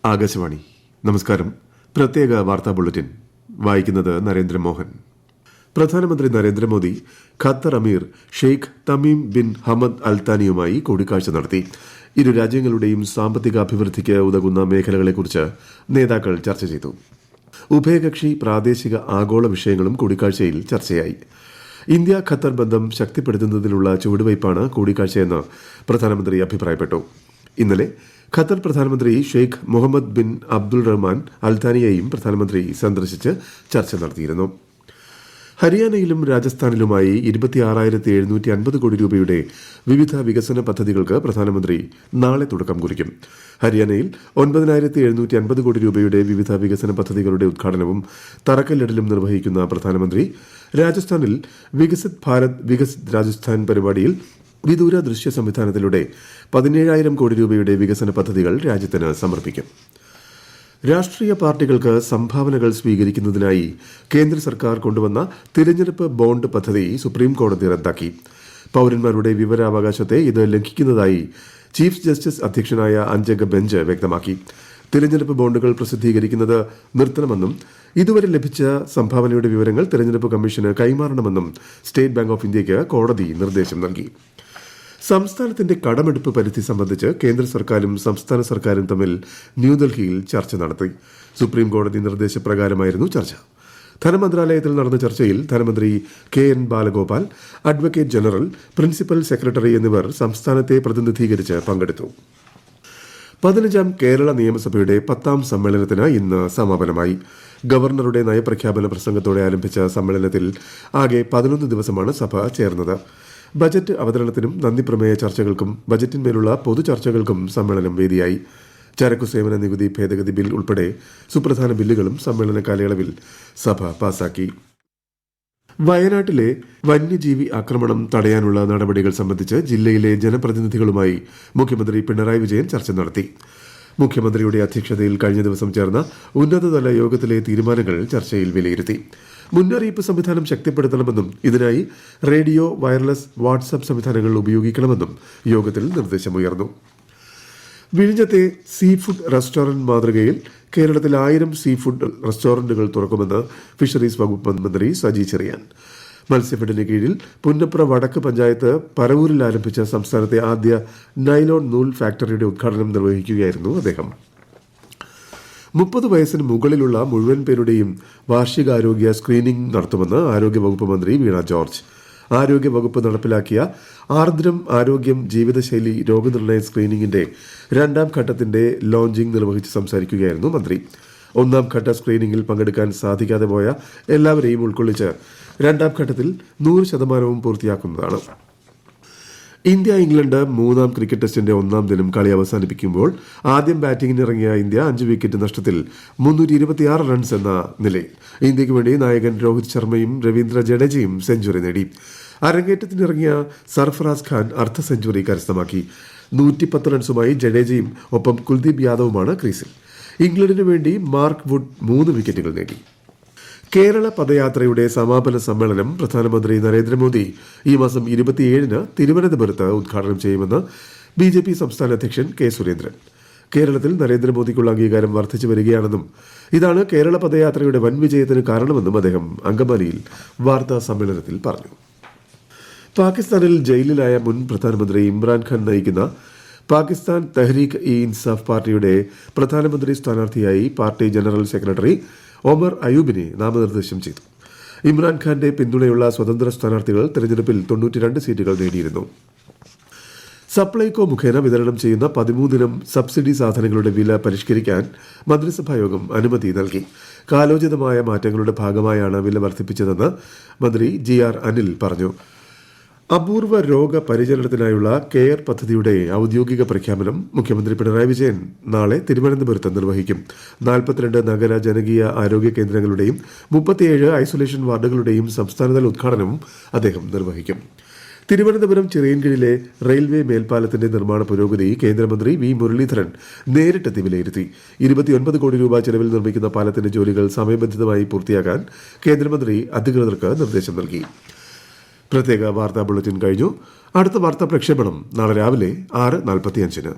ആകാശവാണി. നമസ്കാരം. പ്രത്യേക വാർത്താ ബുള്ളറ്റിൻ വായിക്കുന്നത് നരേന്ദ്രമോഹൻ. പ്രധാനമന്ത്രി നരേന്ദ്രമോദി ഖത്തർ അമീർ Sheikh Tamim bin Hamad Al താനിയുമായി കൂടിക്കാഴ്ച നടത്തി. ഇരു രാജ്യങ്ങളുടെയും സാമ്പത്തിക അഭിവൃദ്ധിക്ക് ഉതകുന്ന മേഖലകളെക്കുറിച്ച് നേതാക്കൾ ചർച്ച ചെയ്തു. ഉഭയകക്ഷി, പ്രാദേശിക, ആഗോള വിഷയങ്ങളും കൂടിക്കാഴ്ചയിൽ ചർച്ചയായി. ഇന്ത്യ ഖത്തർ ബന്ധം ശക്തിപ്പെടുത്തുന്നതിനുള്ള ചുവടുവയ്പ്പാണ് കൂടിക്കാഴ്ചയെന്ന് പ്രധാനമന്ത്രി അഭിപ്രായപ്പെട്ടു. ഇന്നലെ ഖത്തർ പ്രധാനമന്ത്രി ഷെയ്ഖ് മുഹമ്മദ് ബിൻ അബ്ദുൾ റഹ്മാൻ അൽത്താനിയെയും പ്രധാനമന്ത്രി സന്ദർശിച്ച് ചർച്ച നടത്തിയിരുന്നു. ഹരിയാനയിലും രാജസ്ഥാനിലുമായി 26,750 കോടി രൂപയുടെ വിവിധ വികസന പദ്ധതികൾക്ക് പ്രധാനമന്ത്രി നാളെ തുടക്കം കുറിക്കും. ഹരിയാനയിൽ 9,750 കോടി രൂപയുടെ വിവിധ വികസന പദ്ധതികളുടെ ഉദ്ഘാടനവും തറക്കല്ലിടലും നിർവഹിക്കുന്ന പ്രധാനമന്ത്രി രാജസ്ഥാനിൽ വികസിത് ഭാരത് വികസിത് രാജസ്ഥാൻ പരിപാടിയിൽ വിദൂര ദൃശ്യ സംവിധാനത്തിലൂടെ 17,000 കോടി രൂപയുടെ വികസന പദ്ധതികൾ രാജ്യത്തിന് സമർപ്പിക്കും. രാഷ്ട്രീയ പാർട്ടികൾക്ക് സംഭാവനകൾ സ്വീകരിക്കുന്നതിനായി കേന്ദ്ര സർക്കാർ കൊണ്ടുവന്ന തിരഞ്ഞെടുപ്പ് ബോണ്ട് പദ്ധതി സുപ്രീം കോടതി റദ്ദാക്കി. പൌരന്മാരുടെ വിവരാവകാശത്തെ ഇത് ലംഘിക്കുന്നതായി ചീഫ് ജസ്റ്റിസ് അധ്യക്ഷനായ അഞ്ചംഗ ബെഞ്ച് വ്യക്തമാക്കി. തിരഞ്ഞെടുപ്പ് ബോണ്ടുകൾ പ്രസിദ്ധീകരിക്കുന്നത് നിർത്തണമെന്നും ഇതുവരെ ലഭിച്ച സംഭാവനയുടെ വിവരങ്ങൾ തിരഞ്ഞെടുപ്പ് കമ്മീഷന് കൈമാറണമെന്നും സ്റ്റേറ്റ് ബാങ്ക് ഓഫ് ഇന്ത്യയ്ക്ക് കോടതി നിർദ്ദേശം നൽകി. സംസ്ഥാനത്തിന്റെ കടമെടുപ്പ് പരിധി സംബന്ധിച്ച് കേന്ദ്ര സർക്കാരും സംസ്ഥാന സർക്കാരും തമ്മിൽ ന്യൂഡൽഹിയിൽ ചർച്ച നടത്തി. സുപ്രീം കോടതി നിർദ്ദേശപ്രകാരമായിരുന്നു ചർച്ച. ധനമന്ത്രാലയത്തിൽ നടന്ന ചർച്ചയിൽ ധനമന്ത്രി KN Balagopal, advocate general, principal secretary എന്നിവർ സംസ്ഥാനത്തെ പ്രതിനിധീകരിച്ച് പങ്കെടുത്തു. 15ാം കേരള നിയമസഭയുടെ 10ാം സമ്മേളനത്തിന് ഇന്ന് സമാപനമായി. ഗവർണറുടെ നയപ്രഖ്യാപന പ്രസംഗത്തോടെ ആരംഭിച്ച സമ്മേളനത്തിൽ ആകെ 11 ദിവസമാണ് സഭ ചേർന്നത്. ബജറ്റ് അവതരണത്തിനും നന്ദിപ്രമേയ ചർച്ചകൾക്കും ബജറ്റിന്മേലുള്ള പൊതുചർച്ചകൾക്കും സമ്മേളനം വേദിയായി. ചരക്കു സേവന നികുതി ഭേദഗതി ബിൽ ഉൾപ്പെടെ സുപ്രധാന ബില്ലുകളും സമ്മേളന കാലയളവിൽ സഭ പാസാക്കി. വയനാട്ടിലെ വന്യജീവി ആക്രമണം തടയാനുള്ള നടപടികൾ സംബന്ധിച്ച് ജില്ലയിലെ ജനപ്രതിനിധികളുമായി മുഖ്യമന്ത്രി പിണറായി വിജയൻ ചർച്ച നടത്തി. മുഖ്യമന്ത്രിയുടെ അധ്യക്ഷതയിൽ കഴിഞ്ഞ ദിവസം ചേർന്ന ഉന്നതതല യോഗത്തിലെ തീരുമാനങ്ങൾ ചർച്ചയിൽ വിലയിരുത്തി. മുന്നറിയിപ്പ് സംവിധാനം ശക്തിപ്പെടുത്തണമെന്നും ഇതിനായി റേഡിയോ, വയർലെസ്, വാട്സ്ആപ്പ് സംവിധാനങ്ങൾ ഉപയോഗിക്കണമെന്നും യോഗത്തിൽ നിർദ്ദേശമുയർന്നു. വിഴിഞ്ഞത്തെ സീ ഫുഡ് റെസ്റ്റോറന്റ് മാതൃകയിൽ കേരളത്തിൽ 1000 സീ ഫുഡ് റെസ്റ്റോറന്റുകൾ തുറക്കുമെന്ന് ഫിഷറീസ് വകുപ്പ് മന്ത്രി സജി ചെറിയാൻ. മത്സ്യഫെഡിന് കീഴിൽ പുന്നപ്ര വടക്ക് പഞ്ചായത്ത് പരവൂരിൽ ആരംഭിച്ച സംസ്ഥാനത്തെ ആദ്യ നൈലോൺ നൂൽ ഫാക്ടറിയുടെ ഉദ്ഘാടനം നിർവഹിക്കുകയായിരുന്നു അദ്ദേഹം. 30 വയസ്സിന് മുകളിലുള്ള മുഴുവൻ പേരുടെയും വാർഷികാരോഗ്യ സ്ക്രീനിംഗ് നടത്തുമെന്ന് ആരോഗ്യവകുപ്പ് മന്ത്രി വീണ ജോർജ്. ആരോഗ്യവകുപ്പ് നടപ്പിലാക്കിയ ആർദ്രം ആരോഗ്യം ജീവിതശൈലി രോഗനിർണയ സ്ക്രീനിംഗിന്റെ 2ാം ഘട്ടത്തിന്റെ ലോഞ്ചിംഗ് നിർവഹിച്ച് സംസാരിക്കുകയായിരുന്നു മന്ത്രി. 1ാം ഘട്ട സ്ക്രീനിംഗിൽ പങ്കെടുക്കാൻ സാധിക്കാതെ പോയ എല്ലാവരെയും ഉൾക്കൊള്ളിച്ച് 2ാം ഘട്ടത്തിൽ 100% പൂർത്തിയാക്കുന്നതാണ്. ഇന്ത്യ ഇംഗ്ലണ്ട് 3ാം ക്രിക്കറ്റ് ടെസ്റ്റിന്റെ 1ാം ദിനം കളി അവസാനിപ്പിക്കുമ്പോൾ ആദ്യം ബാറ്റിംഗിനിറങ്ങിയ ഇന്ത്യ 5 വിക്കറ്റ് നഷ്ടത്തിൽ 326 റൺസ് എന്ന നിലയിൽ. ഇന്ത്യയ്ക്ക് വേണ്ടി നായകൻ രോഹിത് ശർമ്മയും രവീന്ദ്ര ജഡേജയും സെഞ്ചുറി നേടി. അരങ്ങേറ്റത്തിനിറങ്ങിയ സർഫറാസ് ഖാൻ അർദ്ധ സെഞ്ചുറി കരസ്ഥമാക്കി. 110 റൺസുമായി ജഡേജയും ഒപ്പം കുൽദീപ് യാദവുമാണ് ക്രീസിൽ. ഇംഗ്ലണ്ടിനു വേണ്ടി മാർക്ക് വുഡ് 3 വിക്കറ്റുകൾ നേടി. കേരള പദയാത്രയുടെ സമാപന സമ്മേളനം പ്രധാനമന്ത്രി നരേന്ദ്രമോദി ഈ മാസം 27-ന് തിരുവനന്തപുരത്ത് ഉദ്ഘാടനം ചെയ്യുമെന്ന് BJP സംസ്ഥാന അധ്യക്ഷൻ K. സുരേന്ദ്രൻ. കേരളത്തിൽ നരേന്ദ്രമോദിക്കുള്ള അംഗീകാരം വർദ്ധിച്ചു വരികയാണെന്നും ഇതാണ് കേരള പദയാത്രയുടെ വൻ വിജയത്തിന് കാരണമെന്നും അദ്ദേഹം അങ്കമാലിയിൽ വാർത്താ സമ്മേളനത്തിൽ പറഞ്ഞു. പാകിസ്ഥാനിൽ ജയിലിലായ മുൻ പ്രധാനമന്ത്രി ഇമ്രാൻഖാൻ നയിക്കുന്ന പാകിസ്ഥാൻ തെഹ്രീക്ക് ഇൻസാഫ് പാർട്ടിയുടെ പ്രധാനമന്ത്രി സ്ഥാനാർത്ഥിയായി പാർട്ടി ജനറൽ സെക്രട്ടറി ഒമർ അയൂബിനെ നാമനിർദ്ദേശം ചെയ്തു. ഇമ്രാൻഖാന്റെ പിന്തുണയുള്ള സ്വതന്ത്ര സ്ഥാനാർത്ഥികൾ തെരഞ്ഞെടുപ്പിൽ 92 സീറ്റുകൾ നേടിയിരുന്നു. സപ്ലൈകോ മുഖേന വിതരണം ചെയ്യുന്ന 13 സബ്സിഡി സാധനങ്ങളുടെ വില പരിഷ്കരിക്കാൻ മന്ത്രിസഭായോഗം അനുമതി നൽകി. കാലോചിതമായ മാറ്റങ്ങളുടെ ഭാഗമായാണ് വില വർദ്ധിപ്പിച്ചതെന്ന് മന്ത്രി GR അനിൽ പറഞ്ഞു. അപൂർവ രോഗ പരിചരണത്തിനായുള്ള കെയർ പദ്ധതിയുടെ ഔദ്യോഗിക പ്രഖ്യാപനം മുഖ്യമന്ത്രി പിണറായി വിജയൻ നാളെ തിരുവനന്തപുരത്ത് നിർവഹിക്കും. 42 നഗര ജനകീയ ആരോഗ്യ കേന്ദ്രങ്ങളുടെയും 37 ഐസൊലേഷൻ വാർഡുകളുടെയും സംസ്ഥാനതല ഉദ്ഘാടനവും അദ്ദേഹം നിർവഹിക്കും. തിരുവനന്തപുരം ചിറയൻകീഴിലെ റെയിൽവേ മേൽപ്പാലത്തിന്റെ നിർമ്മാണ പുരോഗതി കേന്ദ്രമന്ത്രി V. മുരളീധരൻ നേരിട്ടെത്തി വിലയിരുത്തി. 29 കോടി രൂപ ചെലവിൽ നിർമ്മിക്കുന്ന പാലത്തിന്റെ ജോലികൾ സമയബന്ധിതമായി പൂർത്തിയാക്കാൻ കേന്ദ്രമന്ത്രി അധികൃതർക്ക് നിർദ്ദേശം നൽകി. പ്രത്യേക വാർത്താ ബുള്ളറ്റിൻ കഴിഞ്ഞു. അടുത്ത വാർത്താ പ്രക്ഷേപണം നാളെ രാവിലെ 6:45-ന്.